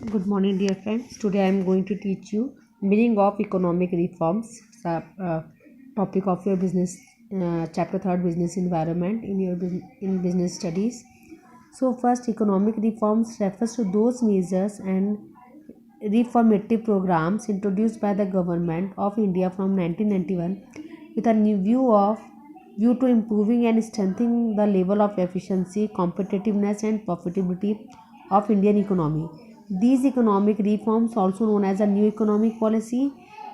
Good morning, dear friends. Today I am going to teach you meaning of economic reforms. It's a topic of your business, chapter third, business environment in your in business studies. So first, economic reforms refers to those measures and reformative programs introduced by the government of India from 1991 with a new view to improving and strengthening the level of efficiency, competitiveness and profitability of Indian economy. These economic reforms, also known as a new economic policy,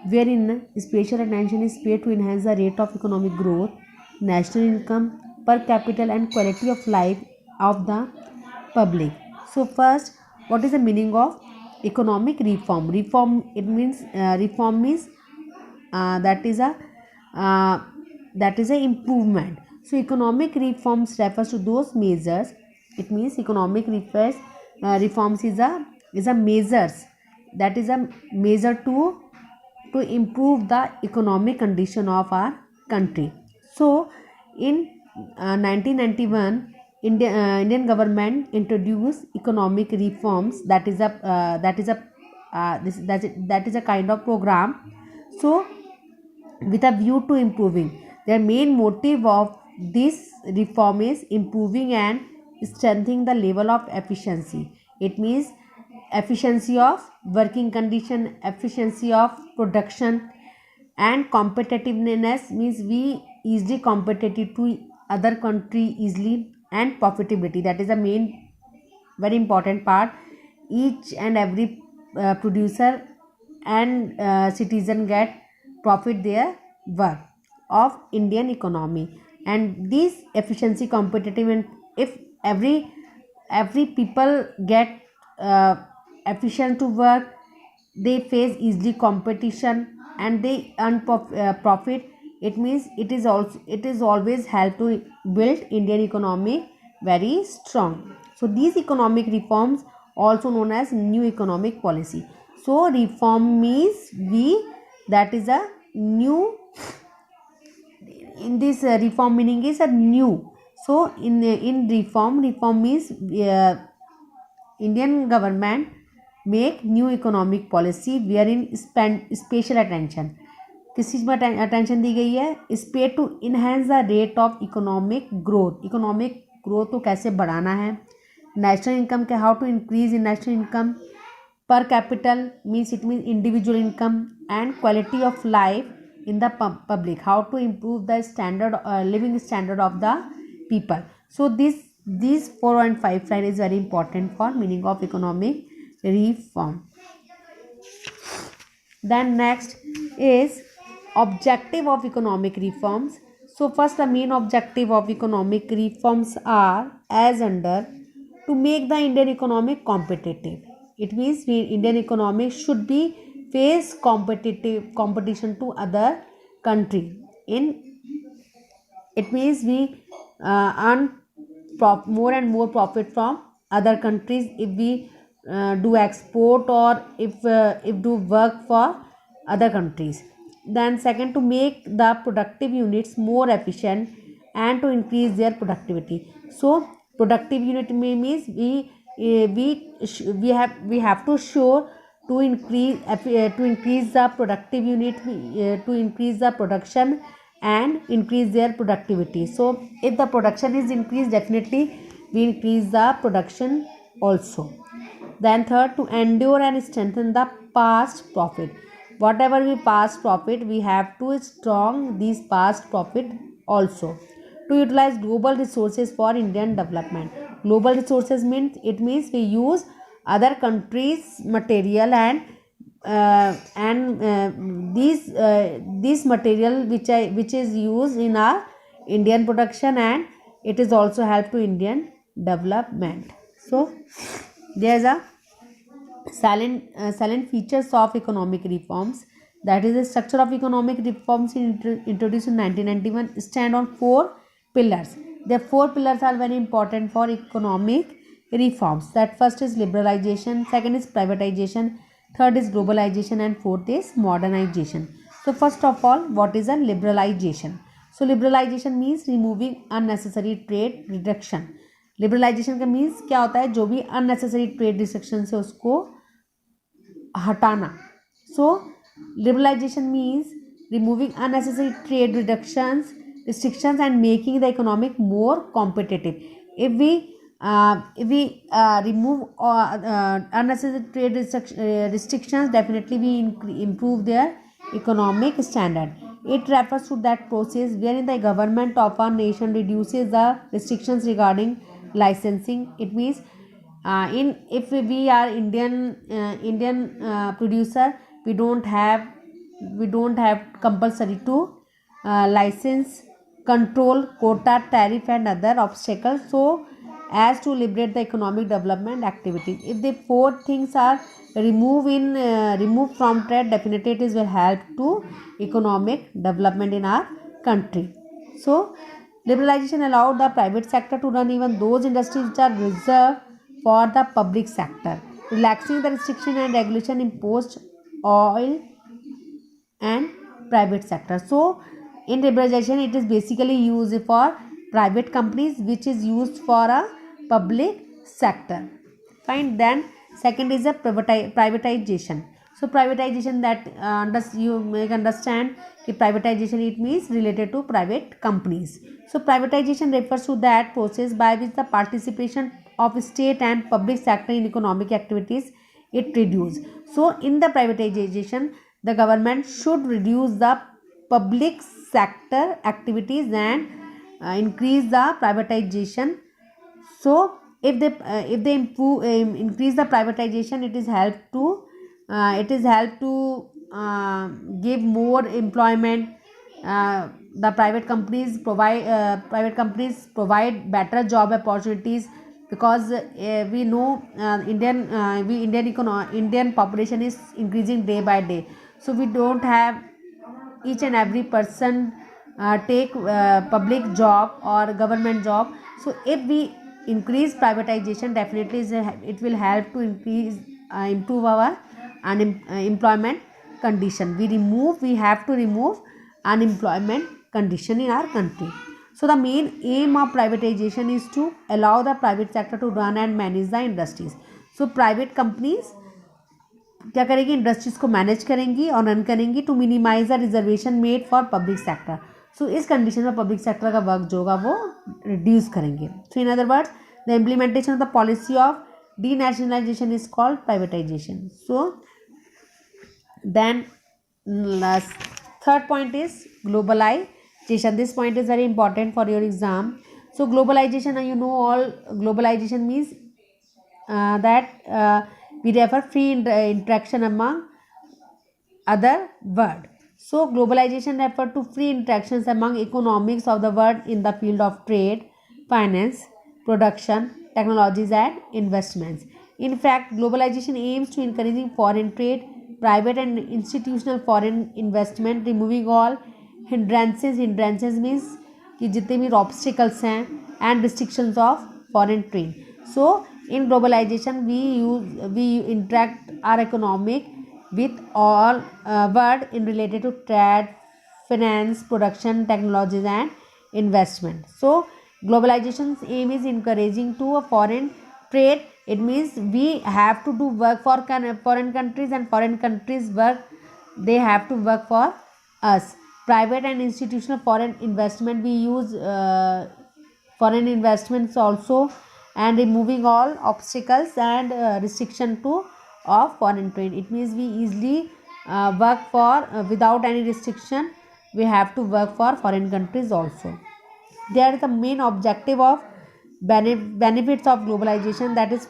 wherein special attention is paid to enhance the rate of economic growth, national income, per capita and quality of life of the public. So first, what is the meaning of economic reform? Reform means uh, that is a uh, that is a improvement. So economic reforms refers to those measures. It means economic reforms is a measures, that is a measure to improve the economic condition of our country. So in 1991, Indian government introduced economic reforms. That is a kind of program. So with a view to improving, their main motive of this reform is improving and strengthening the level of efficiency. It means efficiency of working condition, efficiency of production, and competitiveness means we easily competitive to other country easily, and profitability, that is the main very important part. Each and every producer and citizen get profit their work of Indian economy, and this efficiency competitive, and if every people get uh, efficient to work, they face easily competition and they earn profit. It means it is always help to build Indian economy very strong. So these economic reforms also known as new economic policy. So reform means that is a new. In this reform meaning is a new. So in reform means Indian government make new economic policy wherein spend special attention. किस चीज़ में attention दी गई है? इस पे to enhance the rate of economic growth. Economic growth को कैसे बढ़ाना है? नेशनल इनकम के how to increase in national income, per capital means it means individual income, and quality of life in the public, how to improve the standard living standard of the people. So these 4 and 5 line is very important for meaning of economic reform. Then next is objective of economic reforms. So first, the main objective of economic reforms are as under: to make the Indian economy competitive. It means Indian economy should be face competition to other country. In it means we earn more and more profit from other countries if we do export, or if do work for other countries. Then second, to make the productive units more efficient and to increase their productivity. So productive unit means we have to show to increase the productive unit, to increase the production and increase their productivity. So if the production is increased, definitely we increase the production also. Then third, to endure and strengthen the past profit. Whatever we past profit, we have to strong these past profit also. To utilize global resources for Indian development. Global resources means we use other countries material, and these material which is used in our Indian production, and it is also help to Indian development. So there's a silent features of economic reforms, that is the structure of economic reforms introduced in 1991 stand on 4 pillars. The 4 pillars are very important for economic reforms. That first is liberalization, second is privatization, third is globalization, and fourth is modernization. So first of all, what is a liberalization? So liberalization means removing unnecessary trade reduction. Liberalisation का means क्या होता है? जो भी unnecessary trade restriction है उसको हटाना. So liberalization means removing unnecessary trade restrictions and making the economic more competitive. If we remove unnecessary trade restrictions, definitely we improve their economic standard. It refers to that process wherein the government of a nation reduces the restrictions regarding licensing. It means in if we are Indian producer, we don't have compulsory to license, control, quota, tariff and other obstacles, so as to liberate the economic development activities. If the four things are removed from trade, definitely it will help to economic development in our country. So liberalization allowed the private sector to run even those industries which are reserved for the public sector, relaxing the restriction and regulation imposed oil and private sector. So in liberalization, it is basically used for private companies, which is used for a public sector. Fine. Then second is a privatization. So privatization, that you make understand that privatization, it means related to private companies. So privatization refers to that process by which the participation of state and public sector in economic activities it reduce. So in the privatization, the government should reduce the public sector activities and increase the privatization. So if they increase the privatization, it is help to give more employment. The private companies provide better job opportunities, because we know Indian population is increasing day by day, so we don't have each and every person take public job or government job. So if we increase privatization, definitely it will help to improve our employment condition. We have to remove unemployment condition in our country. So the main aim of privatization is to allow the private sector to run and manage the industries. So private companies क्या करेंगी, industries को manage करेंगी और run करेंगी to minimise the reservation made for public sector. So इस condition में public sector का work जो होगा वो रिड्यूस करेंगे. So in other words, the implementation of the policy of denationalisation is called privatisation. So then third point is globalization. This point is very important for your exam. So globalization, you know all, globalization means that we refer free interaction among other world. So globalization refer to free interactions among economics of the world in the field of trade, finance, production, technologies and investments. In fact, globalization aims to encouraging foreign trade, private and institutional foreign investment, removing all hindrances. Hindrances means कि जितने भी obstacles हैं and restrictions of foreign trade. So in globalization, we interact our economic with all world in related to trade, finance, production, technologies and investment. So globalization's aim is encouraging to a foreign trade. It means we have to do work for foreign countries, and foreign countries they have to work for us. Private and institutional foreign investment, we use foreign investments also, and removing all obstacles and restriction of foreign trade. It means we easily work for without any restriction. We have to work for foreign countries also. There is the main objective of benefits of globalization, that is